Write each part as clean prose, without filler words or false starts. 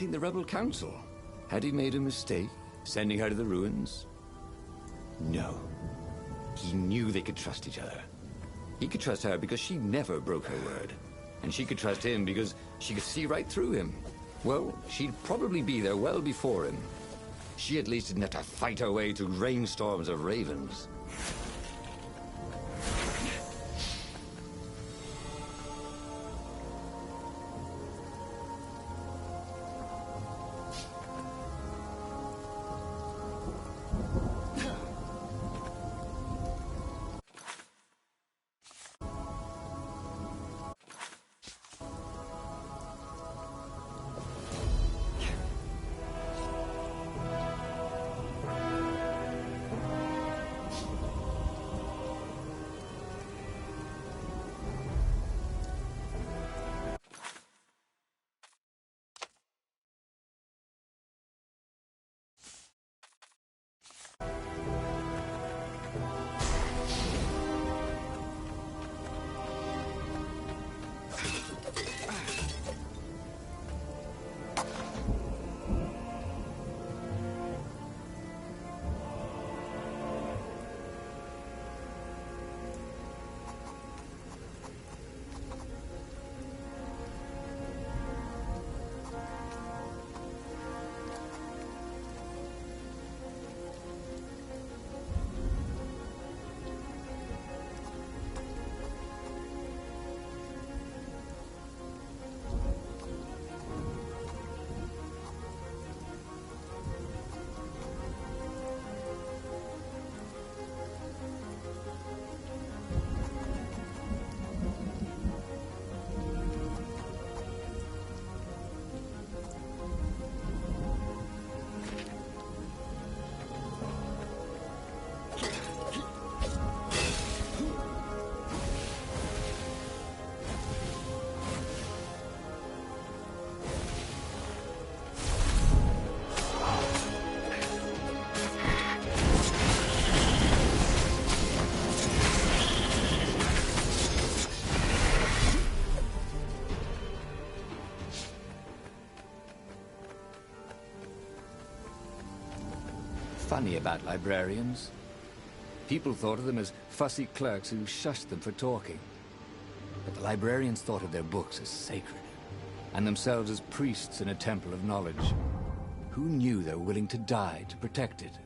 the rebel council. Had he made a mistake, sending her to the ruins? No. He knew they could trust each other. He could trust her because she never broke her word. And she could trust him because she could see right through him. Well, she'd probably be there well before him. She at least didn't have to fight her way through rainstorms of ravens. Funny about librarians. People thought of them as fussy clerks who shushed them for talking. But the librarians thought of their books as sacred, and themselves as priests in a temple of knowledge. Who knew they were willing to die to protect it?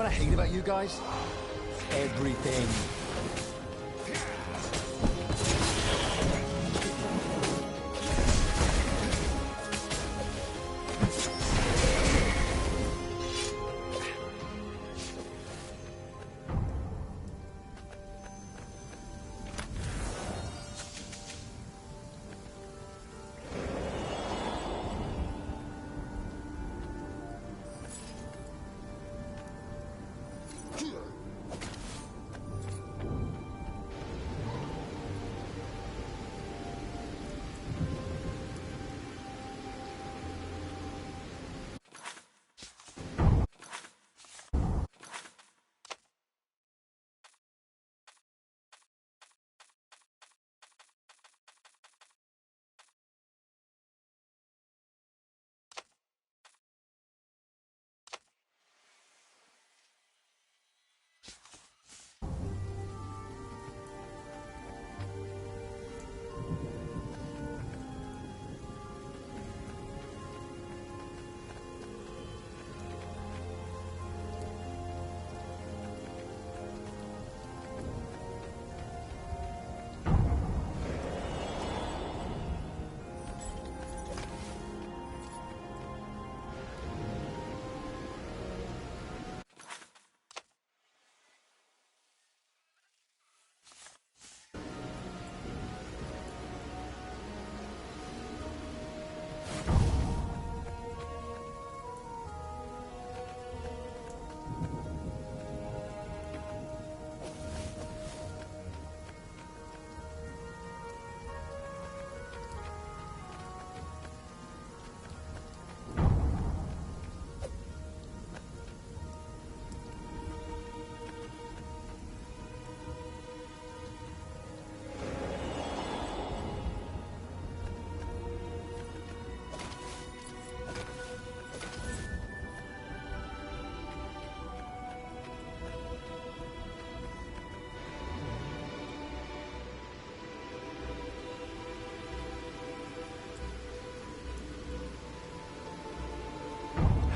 what I hate about you guys? Everything.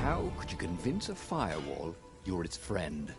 How could you convince a firewall you're its friend?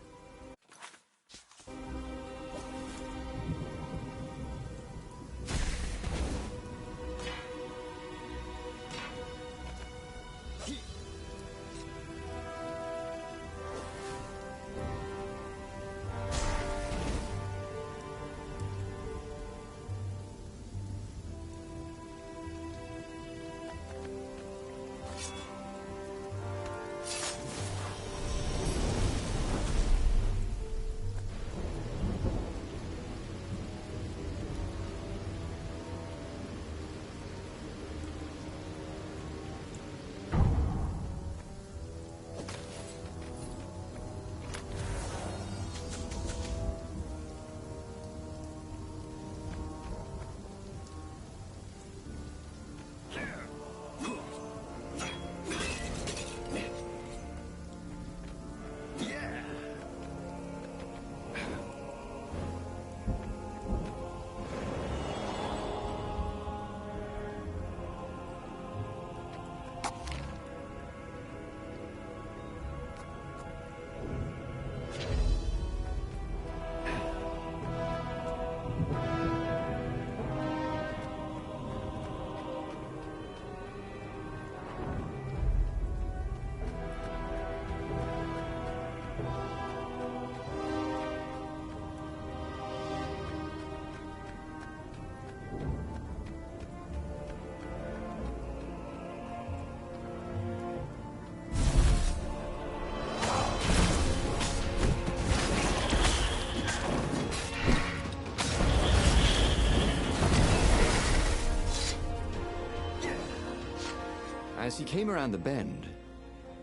As he came around the bend,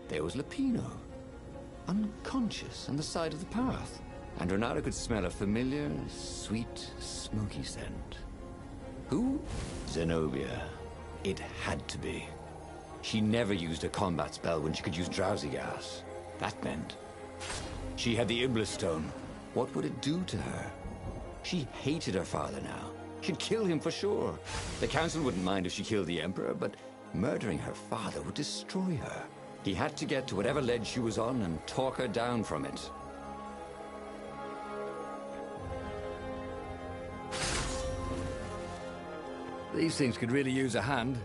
there was Lupino, unconscious on the side of the path. And Renata could smell a familiar, sweet, smoky scent. Who? Zenobia. It had to be. She never used a combat spell when she could use drowsy gas. That meant she had the Iblis Stone. What would it do to her? She hated her father now. She'd kill him for sure. The Council wouldn't mind if she killed the Emperor, but murdering her father would destroy her. He had to get to whatever ledge she was on and talk her down from it. These things could really use a hand.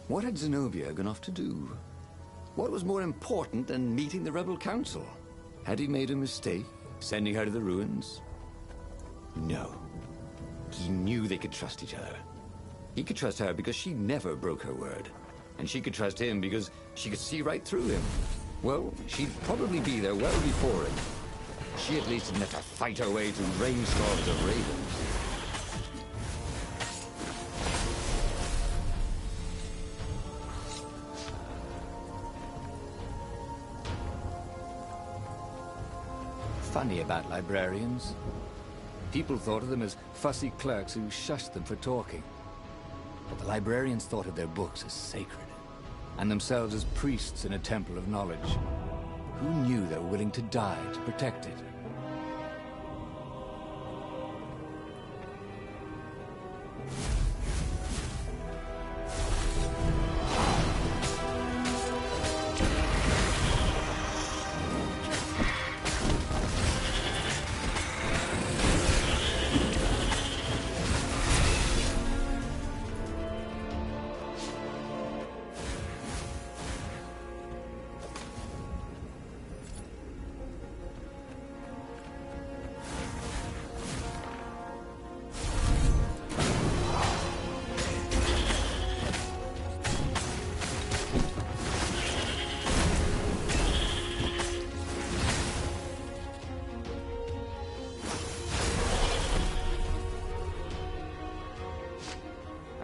What had Zenobia gone off to do? What was more important than meeting the rebel council? Had he made a mistake, sending her to the ruins? No. He knew they could trust each other. He could trust her because she never broke her word. And she could trust him because she could see right through him. Well, she'd probably be there well before him. She at least didn't have to fight her way through rainstorms of ravens. Funny about librarians. People thought of them as fussy clerks who shushed them for talking. But the librarians thought of their books as sacred, and themselves as priests in a temple of knowledge. Who knew they were willing to die to protect it?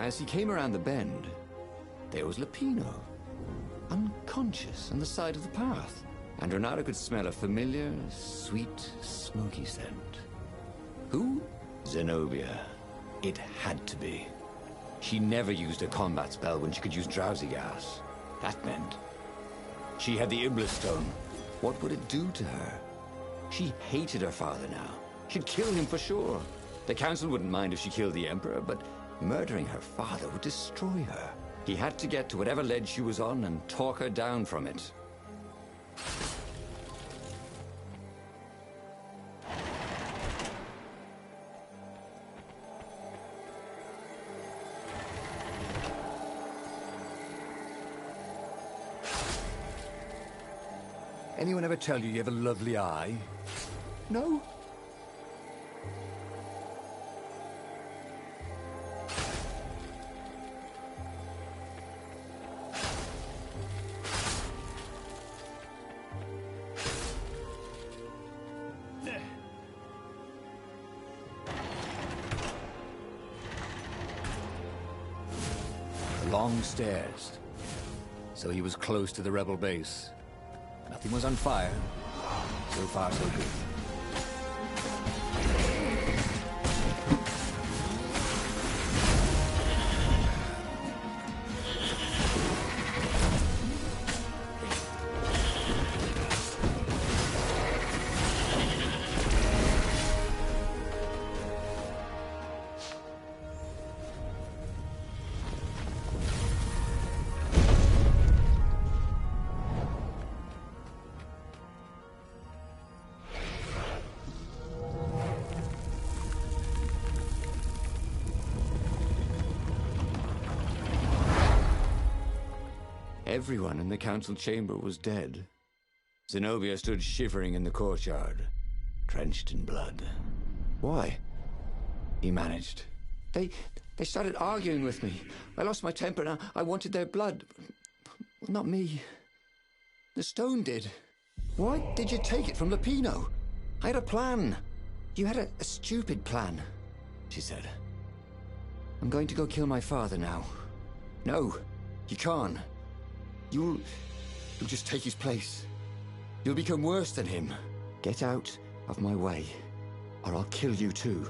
As he came around the bend, there was Lupino, unconscious on the side of the path. And Renato could smell a familiar, sweet, smoky scent. Who? Zenobia. It had to be. She never used a combat spell when she could use drowsy gas. That meant she had the Iblis stone. What would it do to her? She hated her father now. She'd kill him for sure. The council wouldn't mind if she killed the Emperor, but murdering her father would destroy her. He had to get to whatever ledge she was on and talk her down from it. Anyone ever tell you have a lovely eye? No? Long stairs. So he was close to the rebel base. Nothing was on fire. So far, so good. Everyone in the council chamber was dead. Zenobia stood shivering in the courtyard, drenched in blood. Why? He managed. They started arguing with me. I lost my temper and I wanted their blood. Well, not me. The stone did. Why did you take it from Lupino? I had a plan. You had a stupid plan. she said. I'm going to go kill my father now. No, you can't. You'll just take his place. You'll become worse than him. Get out of my way, or I'll kill you too.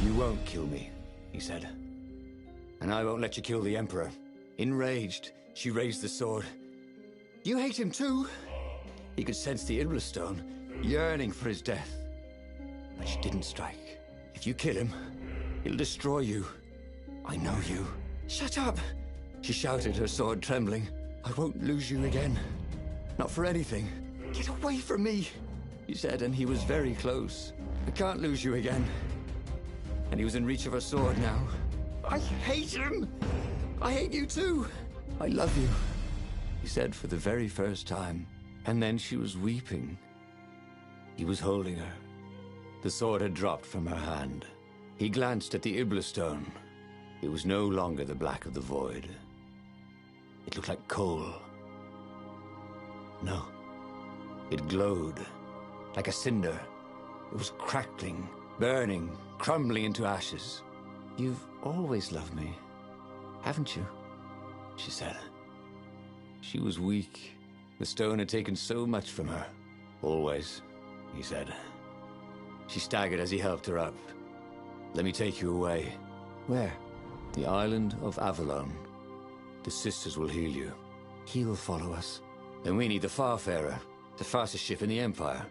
You won't kill me, he said. And I won't let you kill the Emperor. Enraged, she raised the sword. You hate him too? He could sense the Iblastone, yearning for his death. But she didn't strike. If you kill him, he'll destroy you. I know you. Shut up! She shouted, her sword trembling. I won't lose you again. Not for anything. Get away from me, he said, and he was very close. I can't lose you again. And he was in reach of her sword now. I hate him! I hate you too! I love you, he said for the very first time. And then she was weeping. He was holding her. The sword had dropped from her hand. He glanced at the Iblastone. It was no longer the black of the void. It looked like coal. No. It glowed, like a cinder. It was crackling, burning, crumbling into ashes. You've always loved me, haven't you? She said. She was weak. The stone had taken so much from her. Always, he said. She staggered as he helped her up. Let me take you away. Where? The island of Avalon. The sisters will heal you. He'll follow us. Then we need the Farfarer, the fastest ship in the Empire.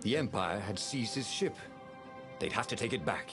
The Empire had seized his ship. They'd have to take it back.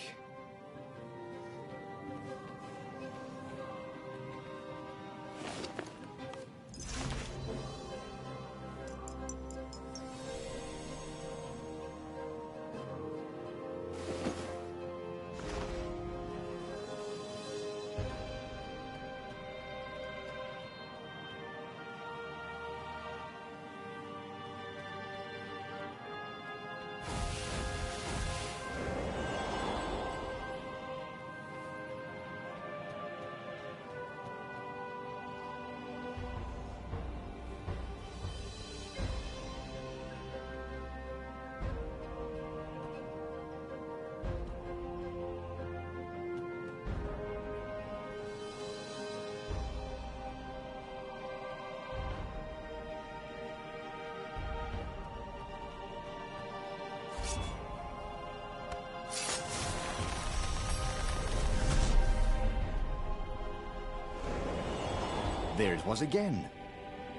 There it was again.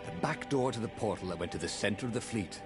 The back door to the portal that went to the center of the fleet.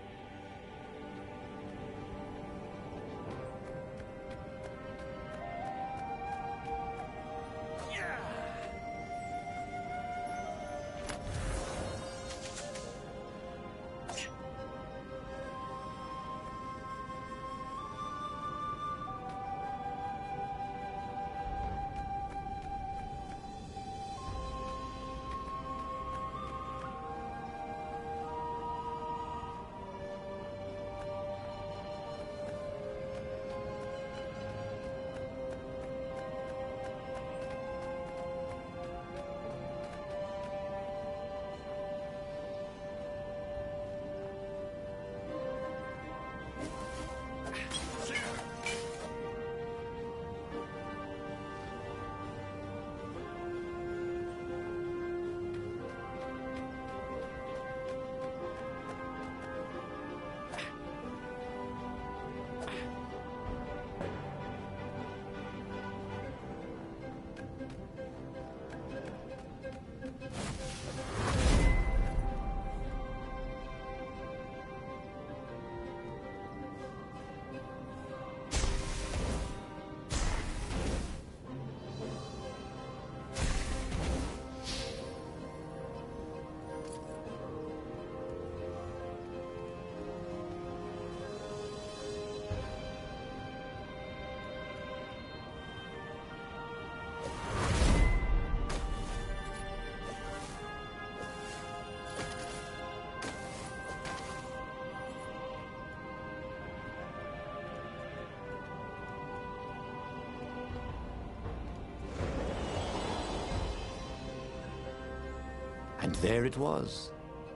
And there it was,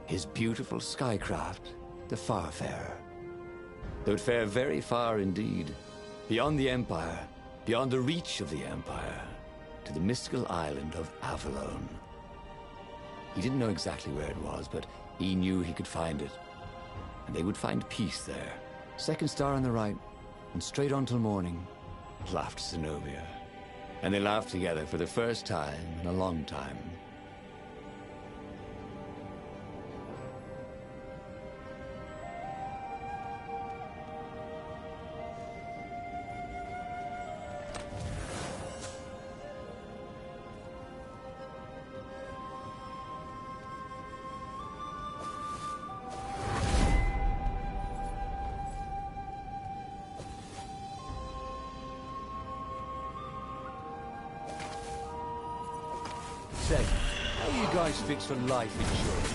his beautiful skycraft, the Farfarer. Though it fare very far indeed, beyond the Empire, beyond the reach of the Empire, to the mystical island of Avalon. He didn't know exactly where it was, but he knew he could find it. And they would find peace there. Second star on the right, and straight on till morning, laughed Zenobia. And they laughed together for the first time in a long time. Say, how are you guys fixed for life insurance?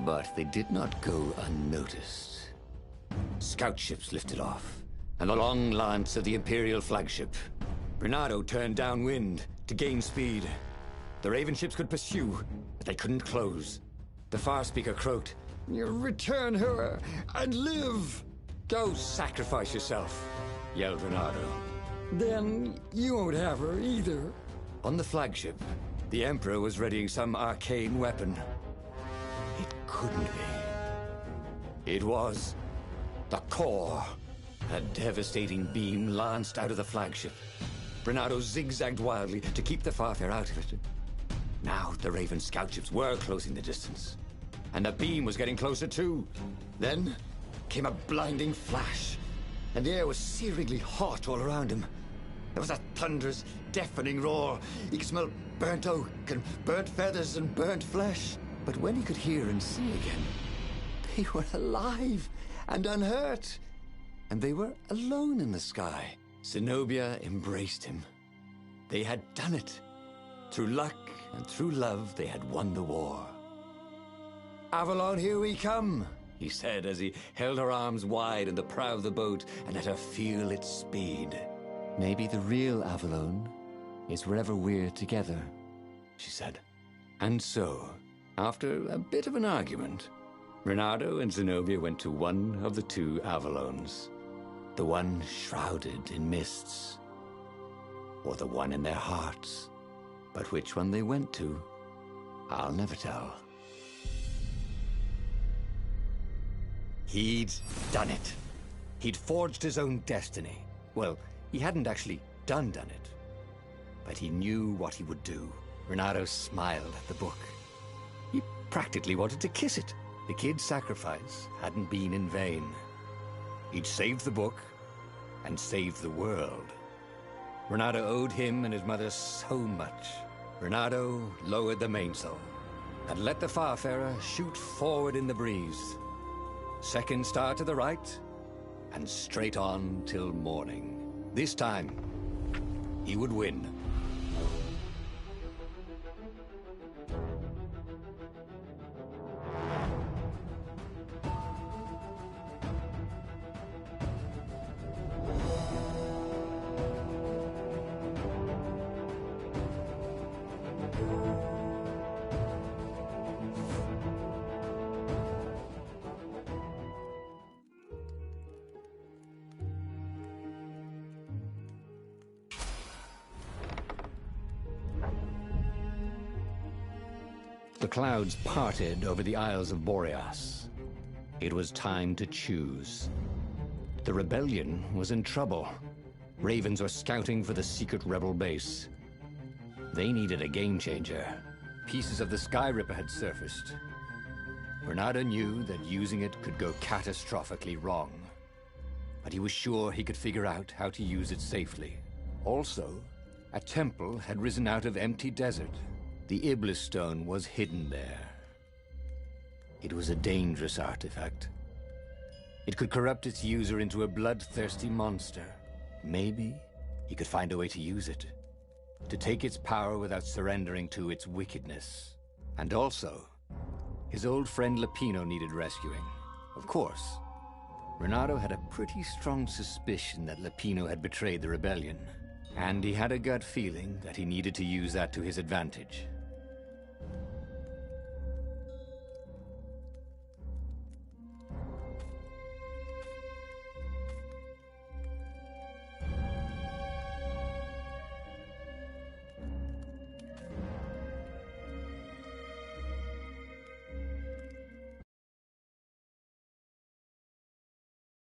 But they did not go unnoticed. Scout ships lifted off, and the long lance of the Imperial flagship. Bernardo turned downwind to gain speed. The Raven ships could pursue, but they couldn't close. The Farspeaker croaked, "You return her and live!" "Go sacrifice yourself," yelled Bernardo. "Then you won't have her either." On the flagship, the Emperor was readying some arcane weapon. It couldn't be. It was the core. A devastating beam lanced out of the flagship. Bernardo zigzagged wildly to keep the Farfarer out of it. Now the Raven scout ships were closing the distance, and the beam was getting closer too. Then came a blinding flash, and the air was searingly hot all around him. There was a thunderous, deafening roar. He could smell burnt oak and burnt feathers and burnt flesh. But when he could hear and see again, they were alive and unhurt. And they were alone in the sky. Zenobia embraced him. They had done it. Through luck and through love, they had won the war. "Avalon, here we come," he said as he held her arms wide in the prow of the boat and let her feel its speed. "Maybe the real Avalon is wherever we're together," she said. And so, after a bit of an argument, Reynardo and Zenobia went to one of the two Avalons. The one shrouded in mists, or the one in their hearts. But which one they went to, I'll never tell. He'd done it. He'd forged his own destiny. Well, he hadn't actually done it. But he knew what he would do. Reynardo smiled at the book. He practically wanted to kiss it. The kid's sacrifice hadn't been in vain. He'd saved the book and saved the world. Reynardo owed him and his mother so much. Reynardo lowered the mainsail and let the Farfarer shoot forward in the breeze. Second star to the right, and straight on till morning. This time, he would win. The clouds parted over the Isles of Boreas. It was time to choose. The rebellion was in trouble. Ravens were scouting for the secret rebel base. They needed a game changer. Pieces of the Sky Ripper had surfaced. Reynardo knew that using it could go catastrophically wrong. But he was sure he could figure out how to use it safely. Also, a temple had risen out of empty desert. The Iblis stone was hidden there. It was a dangerous artifact. It could corrupt its user into a bloodthirsty monster. Maybe he could find a way to use it, to take its power without surrendering to its wickedness. And also, his old friend Lupino needed rescuing. Of course, Reynardo had a pretty strong suspicion that Lupino had betrayed the rebellion, and he had a gut feeling that he needed to use that to his advantage.